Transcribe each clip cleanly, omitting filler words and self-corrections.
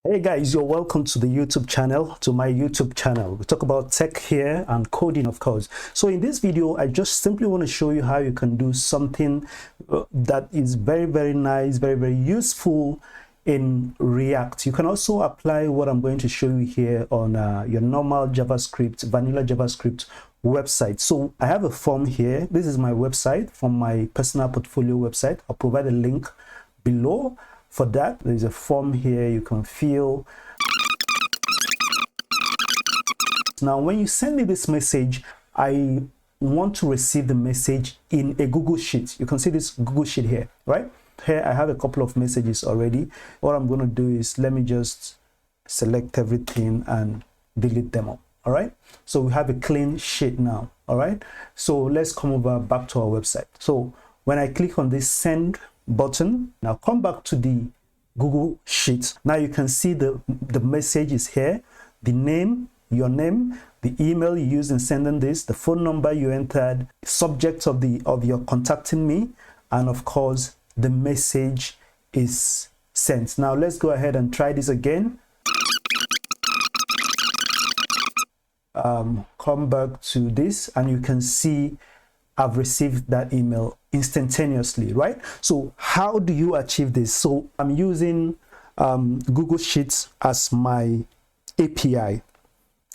Hey guys, you're welcome to the YouTube channel, to my YouTube channel. We talk about tech here and coding, of course. So in this video, I just simply want to show you how you can do something that is very nice, very useful in React. You can also apply what I'm going to show you here on your normal JavaScript, vanilla JavaScript website. So I have a form here. This is my website from my personal portfolio website. I'll provide a link below. For that, there's a form here you can fill. Now, when you send me this message, I want to receive the message in a Google Sheet. You can see this Google Sheet here, right? Here, I have a couple of messages already. What I'm going to do is let me just select everything and delete them all. All right. So we have a clean sheet now. All right. So let's come over back to our website. So when I click on this send button, now come back to the Google Sheet. Now you can see the message is here, the name, your name, the email you used in sending this, the phone number you entered, subject of your contacting me, and of course the message is sent. Now let's go ahead and try this again. Come back to this and you can see I've received that email instantaneously, right? So how do you achieve this? So I'm using Google Sheets as my API,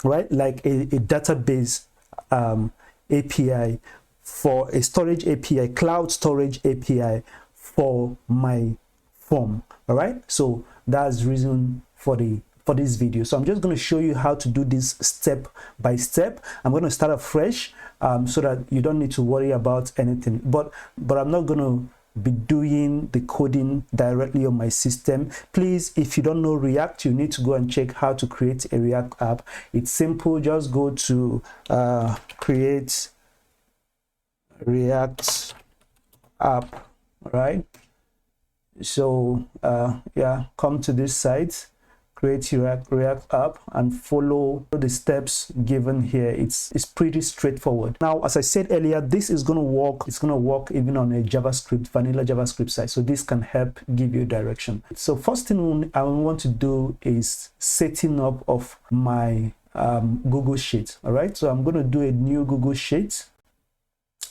right? Like a database API for a storage API, cloud storage API for my form, all right? So that's the reason for this video. So I'm just going to show you how to do this step by step. I'm going to start afresh so that you don't need to worry about anything. But I'm not going to be doing the coding directly on my system. Please, if you don't know React, you need to go and check how to create a React app. It's simple. Just go to create React app, right? So yeah, come to this site, create your React app and follow the steps given here. It's pretty straightforward. Now, as I said earlier, this is going to work. It's going to work even on a JavaScript, vanilla JavaScript site. So this can help give you direction. So first thing I want to do is setting up of my Google Sheet. All right. So I'm going to do a new Google Sheet.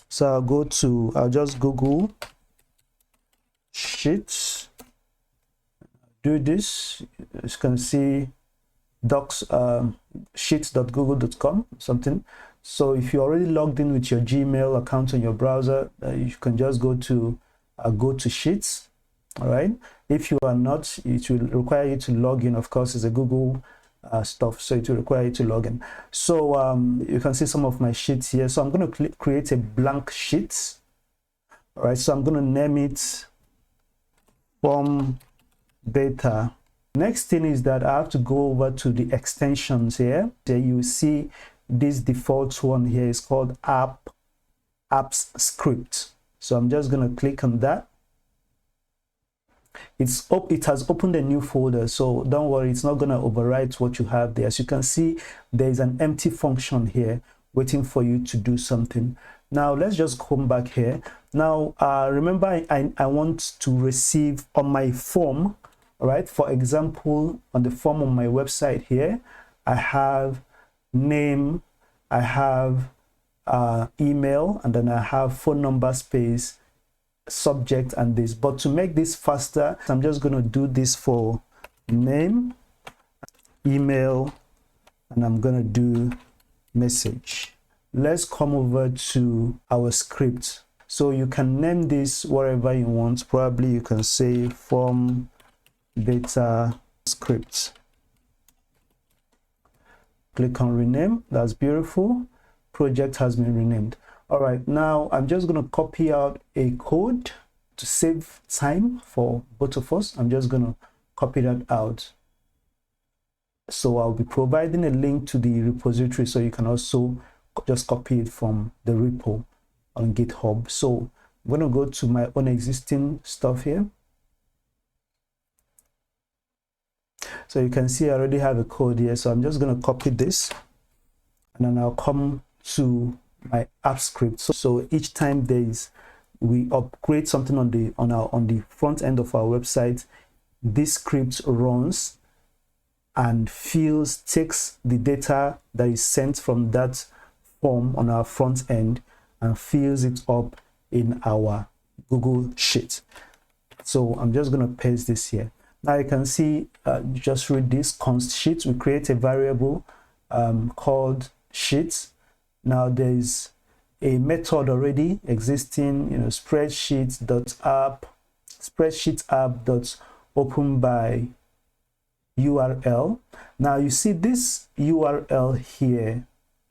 So I'll just Google Sheets. Do this. You can see docs sheets.google.com something. So if you're already logged in with your Gmail account on your browser, you can just go to Sheets. All right. If you are not, it will require you to log in. Of course, it's a Google stuff, so it will require you to log in. So you can see some of my sheets here. So I'm going to create a blank sheet. All right. So I'm going to name it form data. Next thing is that I have to go over to the extensions here. There you see this default one here is called apps script. So I'm just going to click on that. It has opened a new folder, so don't worry, it's not going to overwrite what you have there. As you can see, there is an empty function here waiting for you to do something. Now let's just come back here. Now remember, I want to receive on my form. All right, for example, on the form on my website here, I have name, I have email, and then I have phone number space, subject, and this. But to make this faster, I'm just going to do this for name, email, and I'm going to do message. Let's come over to our script. So you can name this whatever you want. Probably you can say form data script. Click on rename. That's beautiful. Project has been renamed. All right, now I'm just going to copy out a code to save time for both of us. I'm just going to copy that out. So I'll be providing a link to the repository, so you can also just copy it from the repo on GitHub. So I'm going to go to my own existing stuff here. So you can see I already have a code here. So I'm just going to copy this and then I'll come to my app script. So each time we upgrade something on the front end of our website, this script runs and takes the data that is sent from that form on our front end and fills it up in our Google Sheet. So I'm just going to paste this here. Now you can see, just read this const sheet. We create a variable called sheets. Now there's a method already existing, spreadsheet app open by URL. Now you see this URL here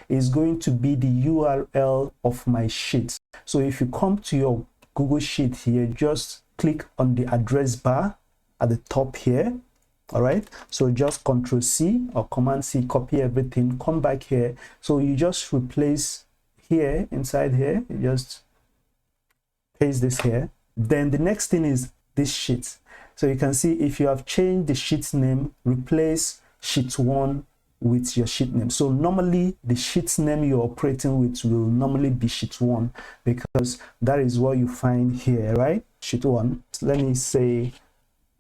is going to be the URL of my sheet. So if you come to your Google Sheet here, just click on the address bar at the top here. All right, so just Control C or Command C, copy everything, come back here. So you just replace here, inside here, you just paste this here. Then the next thing is this sheet. So you can see if you have changed the sheet name, replace sheet 1 with your sheet name. So normally the sheet name you're operating with will normally be sheet 1 because that is what you find here, right? Sheet 1. Let me say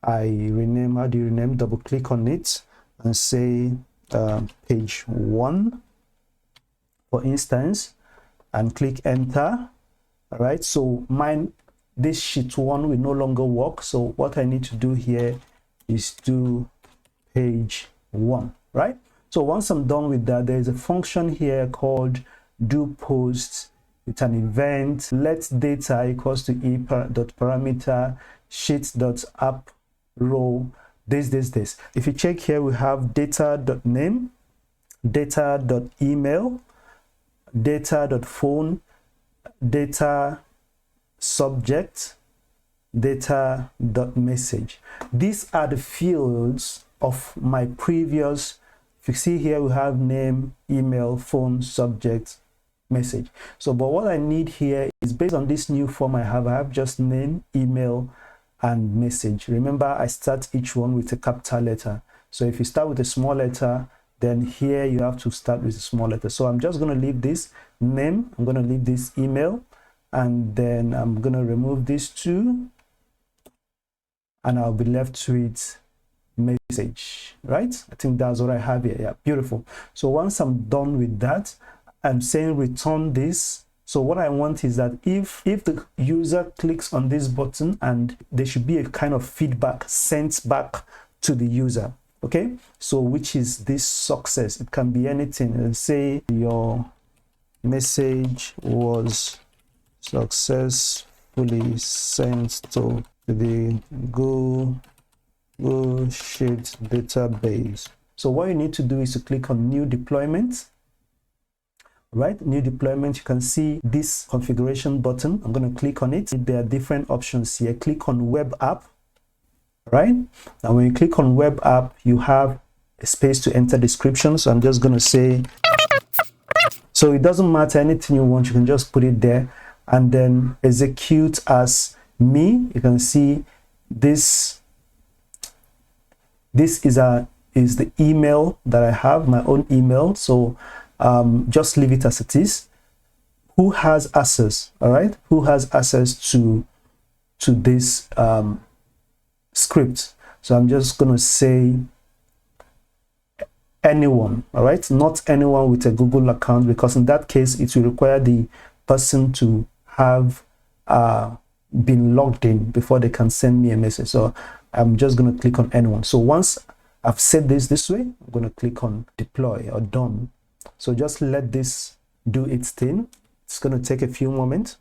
I rename, how do you rename? Double click on it and say page 1, for instance, and click enter. All right, so this sheet 1 will no longer work. So what I need to do here is do page 1, right? So once I'm done with that, there is a function here called do post with an event. Let data equals to e.parameter sheet.app row this. If you check here, we have data.name, data.email, data.phone, data subject, data.message. These are the fields of my previous. If you see here, we have name, email, phone, subject, message. So but what I need here is based on this new form I have just name, email, and message. Remember, I start each one with a capital letter. So if you start with a small letter, then here you have to start with a small letter. So I'm just going to leave this name, I'm going to leave this email, and then I'm going to remove these two, and I'll be left with message, right? I think that's what I have here. Yeah, beautiful. So once I'm done with that, I'm saying return this. So what I want is that if the user clicks on this button, and there should be a kind of feedback sent back to the user, okay? So which is this success? It can be anything. Let's say your message was successfully sent to the Google Sheet database. So what you need to do is to click on new deployment. Right, new deployment. You can see this configuration button. I'm going to click on it. There are different options here. Click on web app. Right now, when you click on web app, you have a space to enter description. So I'm just going to say, so it doesn't matter, anything you want, you can just put it there, and then execute as me. You can see this is the email that I have, my own email. So just leave it as it is. Who has access? All right, who has access to this script? So I'm just going to say anyone. All right, not anyone with a Google account, because in that case it will require the person to have been logged in before they can send me a message. So I'm just going to click on anyone. So once I've set this way, I'm going to click on deploy or done. So just let this do its thing. It's going to take a few moments.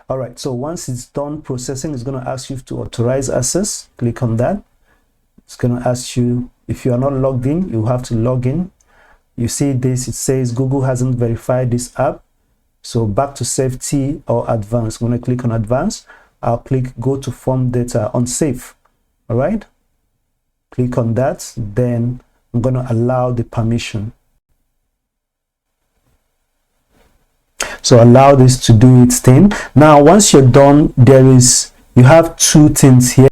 All right, so once it's done processing, it's going to ask you to authorize access. Click on that. It's going to ask you, if you are not logged in, you have to log in. You see this, it says Google hasn't verified this app. So back to safety or advanced. I'm going to click on advanced. I'll click go to form data on safe. All right, click on that. Then I'm going to allow the permission. So allow this to do its thing. Now once you're done, you have two things here.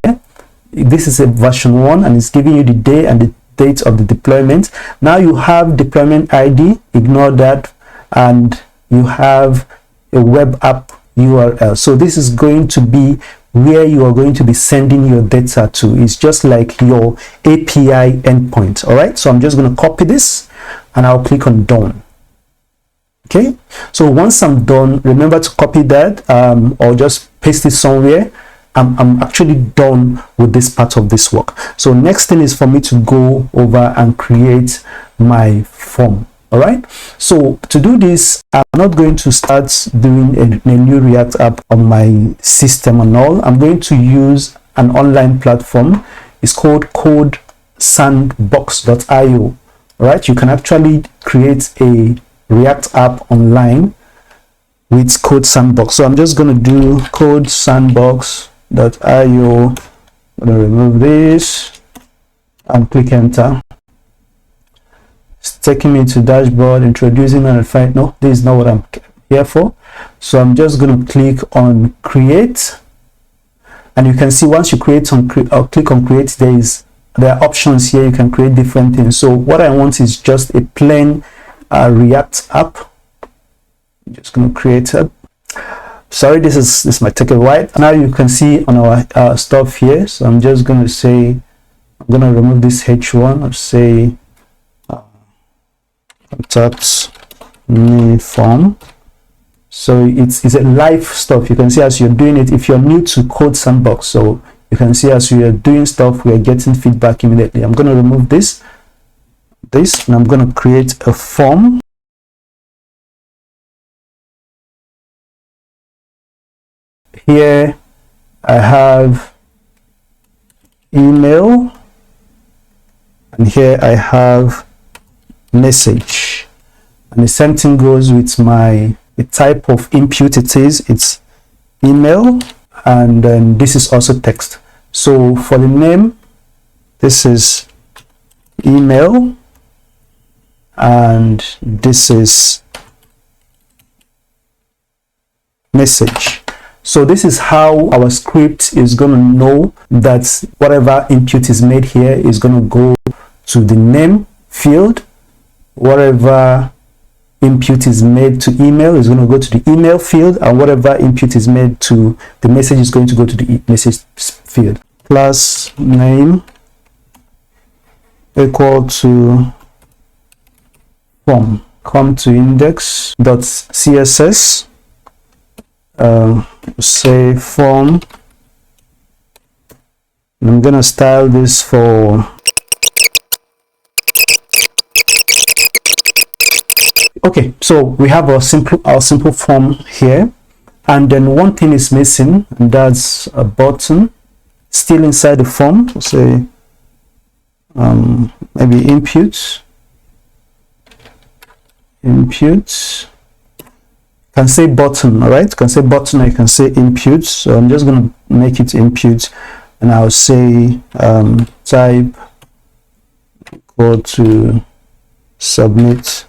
This is a version 1, and it's giving you the day and the date of the deployment. Now you have deployment ID, ignore that, and you have a web app URL. So this is going to be where you are going to be sending your data to. It's just like your API endpoint. All right, so I'm just going to copy this and I'll click on done. Okay, so once I'm done, remember to copy that or just paste it somewhere. I'm actually done with this part of this work. So next thing is for me to go over and create my form. All right, so to do this, I'm not going to start doing a new React app on my system and all. I'm going to use an online platform. It's called codesandbox.io. All right, you can actually create a React app online with Code Sandbox. So I'm just going to do codesandbox.io. I'm going to remove this and click enter. It's taking me to dashboard, introducing and find. No, this is not what I'm here for. So I'm just going to click on create, and you can see once you create on click on create, there are options here. You can create different things. So what I want is just a plain React app. I'm just going to create it. Sorry, this might take a while. Now you can see on our stuff here. So I'm just going to say, I'm going to remove this H1. I'll say contact me form. So it's a live stuff. You can see as you're doing it. If you're new to Code Sandbox, so you can see as we are doing stuff, we are getting feedback immediately. I'm going to remove this, and I'm going to create a form. Here I have email, and here I have message, and the same thing goes with the type of input it is. It's email, and then this is also text. So for the name, this is email, and this is message. So this is how our script is going to know that whatever input is made here is going to go to the name field. Whatever input is made to email is going to go to the email field, and whatever input is made to the message is going to go to the message field. Class name equal to form, come to index.css, say form, and I'm gonna style this for okay. So we have our simple form here, and then one thing is missing, and that's a button still inside the form. So say maybe inputs can say button. All right, can say button, I can say inputs. So I'm just going to make it inputs, and I'll say type equal to submit.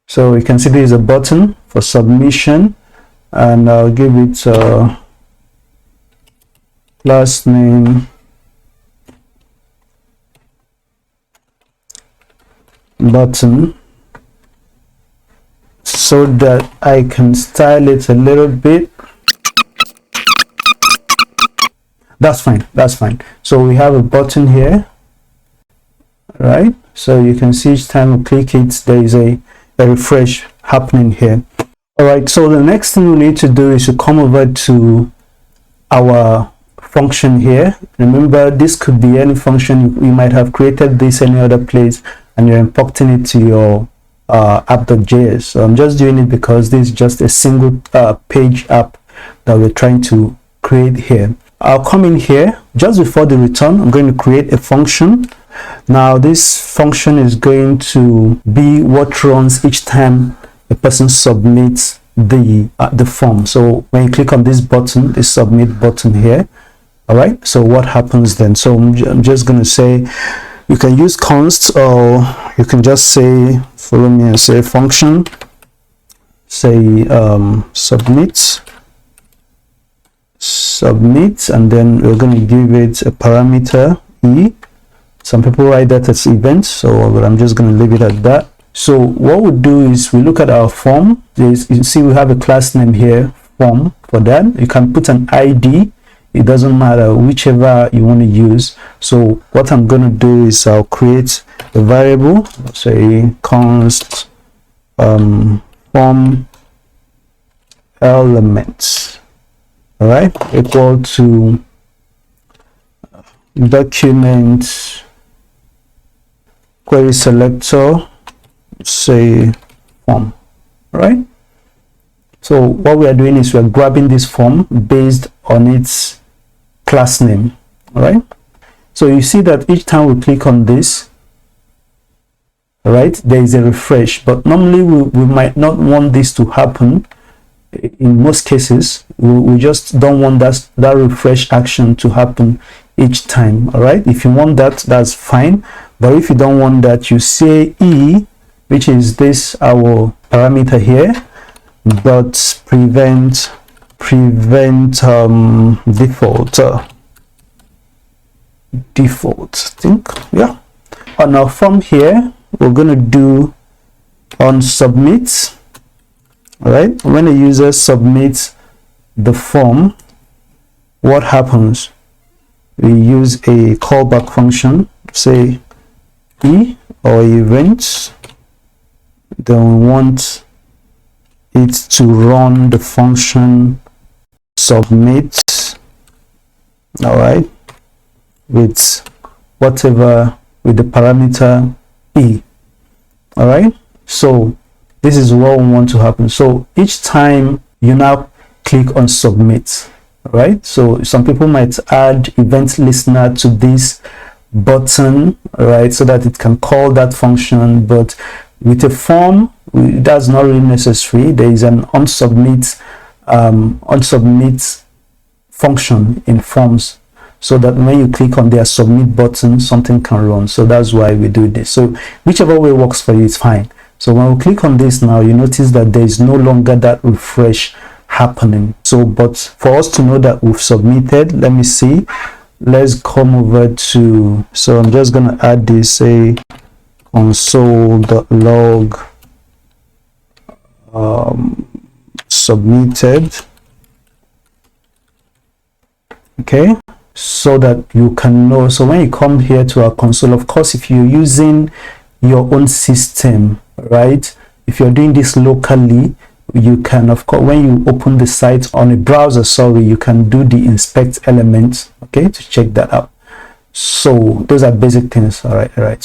So we can see there is a button for submission, and I'll give it class name button, so that I can style it a little bit. That's fine, that's fine. So we have a button here, right? So you can see each time we click it, there is a refresh happening here. All right, so the next thing we need to do is to come over to our function here. Remember, this could be any function. You might have created this any other place and you're importing it to your app.js. So I'm just doing it because this is just a single page app that we're trying to create here. I'll come in here just before the return. I'm going to create a function. Now this function is going to be what runs each time a person submits the form. So when you click on this button, this submit button here, all right, so what happens then? So I'm just going to say, you can use const, or you can just say, follow me and say function, say submit, and then we're going to give it a parameter e. Some people write that as event, so but I'm just going to leave it at that. So what we do is we look at our form. You see we have a class name here, form. For that you can put an ID, it doesn't matter, whichever you want to use. So what I'm going to do is I'll create a variable, say const form elements, all right, equal to document query selector, say form. All right, so what we are doing is we're grabbing this form based on its class name. All right, so you see that each time we click on this, all right, there is a refresh, but normally we might not want this to happen. In most cases we just don't want that refresh action to happen each time. All right, if you want that, that's fine, but if you don't want that, you say e, which is this our parameter here, dot prevent default, I think, yeah. On our form here, we're going to do on submit. All right, when a user submits the form, what happens? We use a callback function, say e or events. Then we want it to run the function submit, all right, with whatever, with the parameter e. All right, so this is what we want to happen. So each time you now click on submit, all right, so some people might add event listener to this button, all right, so that it can call that function, but with a form that's not really necessary. There is an unsubmit function in forms, so that when you click on their submit button, something can run. So that's why we do this. So whichever way works for you is fine. So when we click on this now, you notice that there is no longer that refresh happening. So but for us to know that we've submitted, let me see, let's come over to, so I'm just going to add this, say console.log submitted, okay, so that you can know. So when you come here to our console, of course, if you're using your own system, right, if you're doing this locally, you can, of course, when you open the site on a browser, sorry, you can do the inspect elements, okay, to check that out. So those are basic things. All right,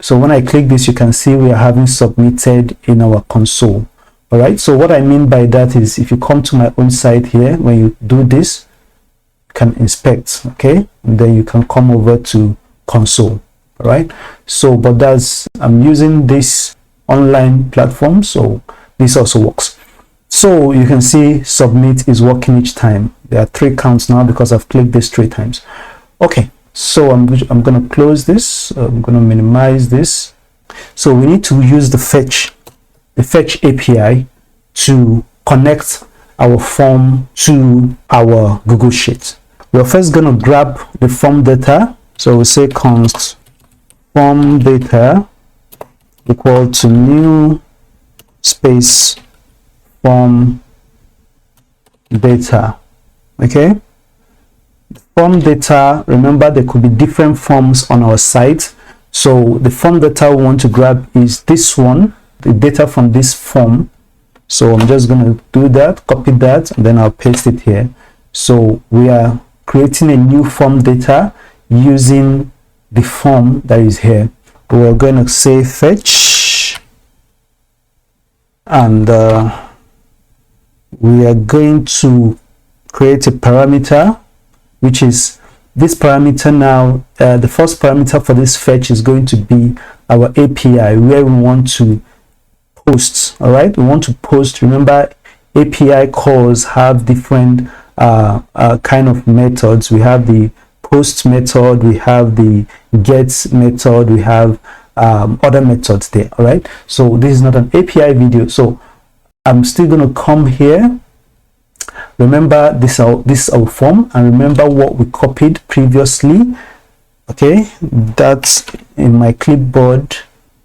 so when I click this, you can see we are having submitted in our console. All right, so what I mean by that is if you come to my own site here, when you do this, you can inspect, okay, and then you can come over to console. All right, so but that's, I'm using this online platform, so this also works. So you can see submit is working each time. There are 3 counts now because I've clicked this 3 times. Okay, so I'm going to close this. I'm going to minimize this. So we need to use the fetch API to connect our form to our Google Sheet. We're first going to grab the form data. So we say const form data equal to new space form data. Okay, form data, remember there could be different forms on our site, so the form data we want to grab is this one, the data from this form. So I'm just going to do that, copy that, and then I'll paste it here. So we are creating a new form data using the form that is here. We're going to say fetch, and we are going to create a parameter, which is this parameter. Now the first parameter for this fetch is going to be our API, where we want to post. All right, we want to post. Remember, API calls have different kind of methods. We have the post method, we have the get method, we have other methods there. All right, so this is not an API video, so I'm still going to come here. Remember, this is our form, and remember what we copied previously. Okay, that's in my clipboard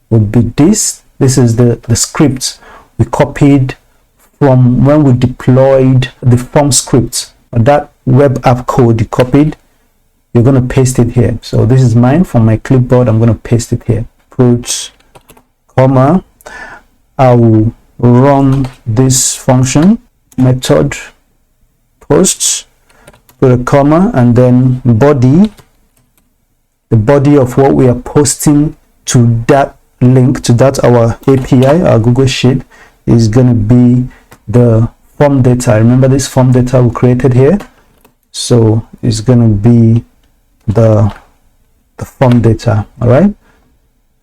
would be this This is the script we copied from when we deployed the form script. That web app code you copied, you're going to paste it here. So this is mine from my clipboard. I'm going to paste it here. Put comma, I will run this function method posts, put a comma, and then body, the body of what we are posting to that link, to that our API, our Google Sheet, is going to be the form data. Remember this form data we created here, so it's going to be the form data. All right,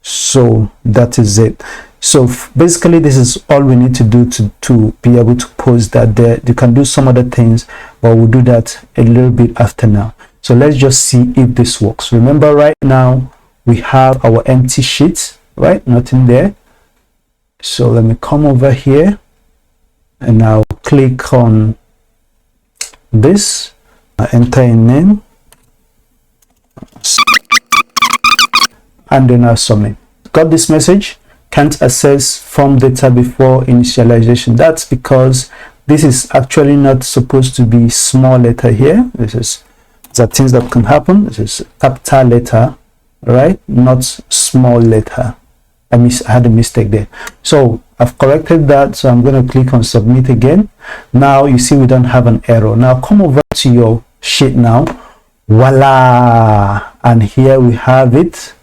so that is it. So basically this is all we need to do to be able to post that there. You can do some other things, but we'll do that a little bit after now. So let's just see if this works. Remember, right now we have our empty sheet, right? Nothing there. So let me come over here and I'll click on this, enter a name, and then I'll submit. Got this message? Can't access form data before initialization. That's because this is actually not supposed to be small letter here. These are things that can happen. This is capital letter, right? Not small letter. I had a mistake there. So I've corrected that. So I'm going to click on submit again. Now you see we don't have an error. Now come over to your sheet now. Voila! And here we have it.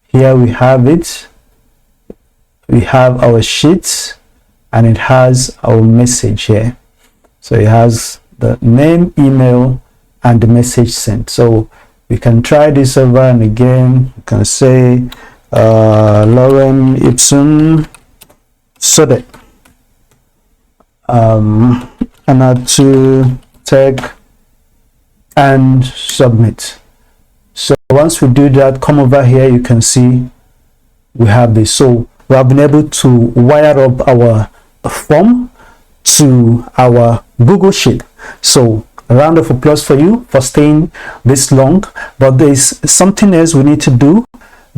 Here we have it. We have our sheet and it has our message here. So it has the name, email, and the message sent. So we can try this over and again. You can say Lauren Ibsen Sode and add to tag and submit. So once we do that, come over here, you can see we have this. So we have been able to wire up our form to our Google Sheet. So a round of applause for you for staying this long. But there's something else we need to do,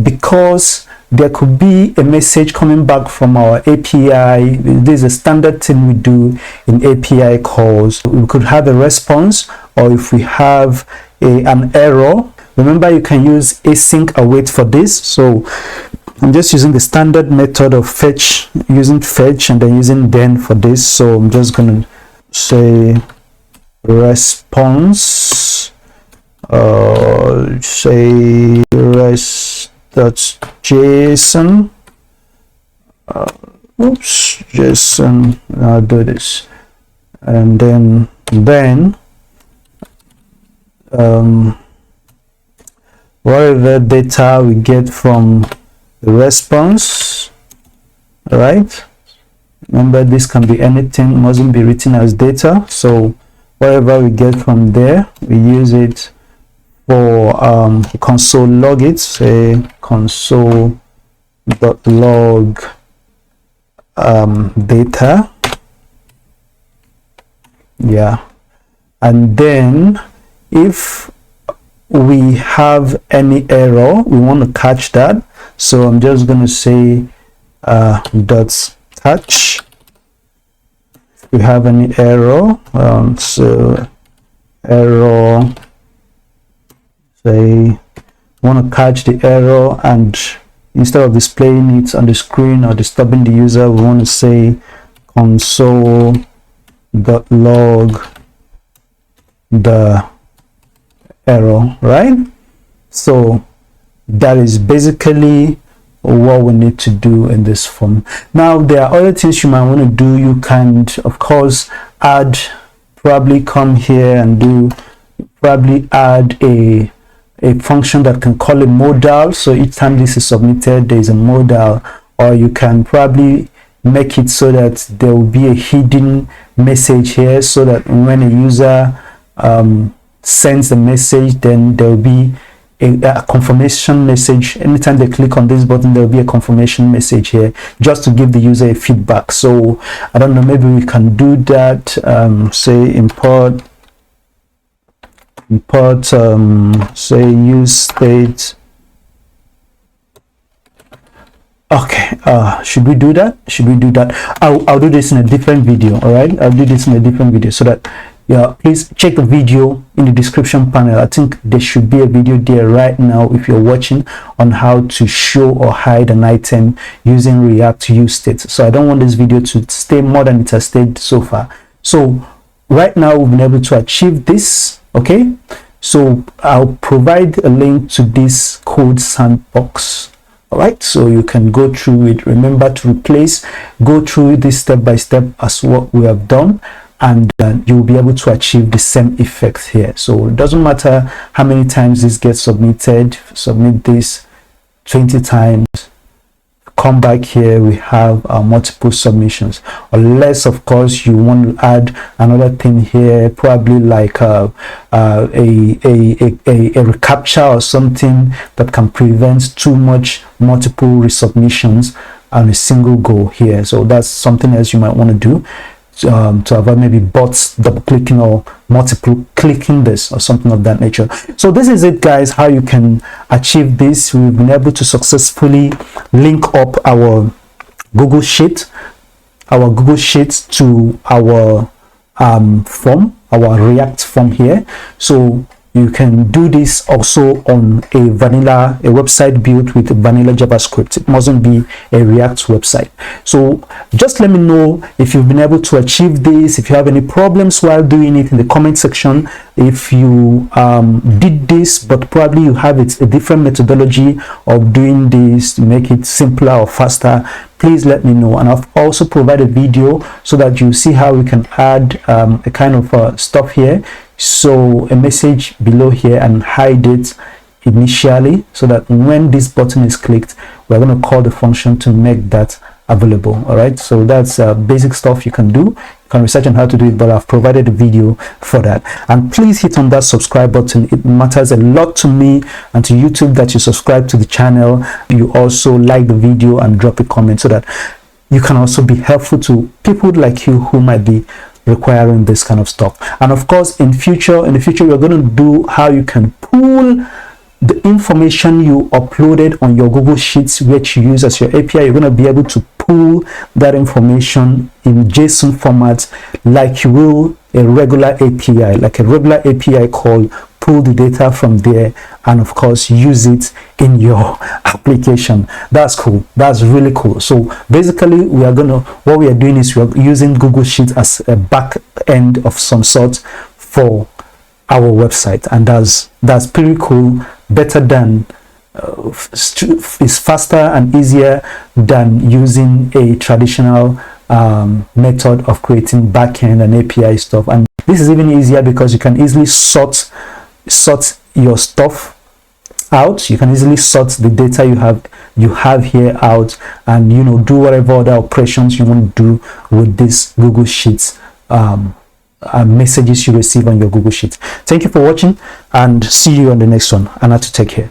because there could be a message coming back from our API. This is a standard thing we do in API calls. We could have a response, or if we have an error, remember you can use async await for this. So I'm just using the standard method of fetch, using fetch and then using then for this. So I'm just going to say response, say res.json, JSON, I'll do this, and then whatever data we get from the response, right? Remember, this can be anything, mustn't be written as data. So whatever we get from there, we use it for console log it, say console.log data, yeah. And then if we have any error, we want to catch that. So I'm just going to say dot catch. If we have any error, so error, say want to catch the error, and instead of displaying it on the screen or disturbing the user, we want to say console.log the error, right? So that is basically what we need to do in this form. Now there are other things you might want to do. You can of course add, probably come here and do, probably add a function that can call a modal. So each time this is submitted, there is a modal. Or you can probably make it so that there will be a hidden message here, so that when a user sends the message, then there will be a confirmation message. Anytime they click on this button, there will be a confirmation message here, just to give the user a feedback. So I don't know, maybe we can do that. Say import say use state Okay, should we do that? Should we do that? I'll do this in a different video. All right, I'll do this in a different video, so that, yeah, please check the video in the description panel. I think there should be a video there right now if you're watching, on how to show or hide an item using React use state. So I don't want this video to stay more than it has stayed so far. So right now we've been able to achieve this. Okay, so I'll provide a link to this code sandbox. All right, so you can go through it. Remember to go through this step by step as what we have done, and you'll be able to achieve the same effect here. So it doesn't matter how many times this gets submitted. Submit this 20 times, come back here, we have multiple submissions, unless of course you want to add another thing here, probably like a reCAPTCHA or something that can prevent too much multiple resubmissions on a single go here. So that's something else you might want to do to avoid maybe bots double clicking or multiple clicking this or something of that nature. So this is it, guys, how you can achieve this. We've been able to successfully link up our Google Sheet to our form, our React form here. So you can do this also on a website built with vanilla JavaScript. It mustn't be a React website. So just let me know if you've been able to achieve this. If you have any problems while doing it, in the comment section. If you did this, but probably you have a different methodology of doing this to make it simpler or faster, please let me know. And I've also provided a video so that you see how we can add a kind of stuff here. So a message below here, and hide it initially, so that when this button is clicked, we're going to call the function to make that available. All right, so that's basic stuff you can do. You can research on how to do it, but I've provided a video for that. And please hit on that subscribe button. It matters a lot to me and to YouTube that you subscribe to the channel. You also like the video and drop a comment, so that you can also be helpful to people like you who might be requiring this kind of stuff. And of course, in the future we're going to do how you can pull the information you uploaded on your Google Sheets, which you use as your API. You're going to be able to pull that information in JSON format like you will a regular API, like a regular API call. Pull the data from there and of course use it in your application. That's cool. That's really cool. So basically what we are doing is we are using Google Sheets as a back end of some sort for our website, and that's pretty cool. Better than is faster and easier than using a traditional method of creating backend and API stuff. And this is even easier because you can easily sort your stuff out. You can easily sort the data you have here out, and do whatever other operations you want to do with this Google Sheets messages you receive on your Google Sheets. Thank you for watching, and see you on the next one. And have to take care.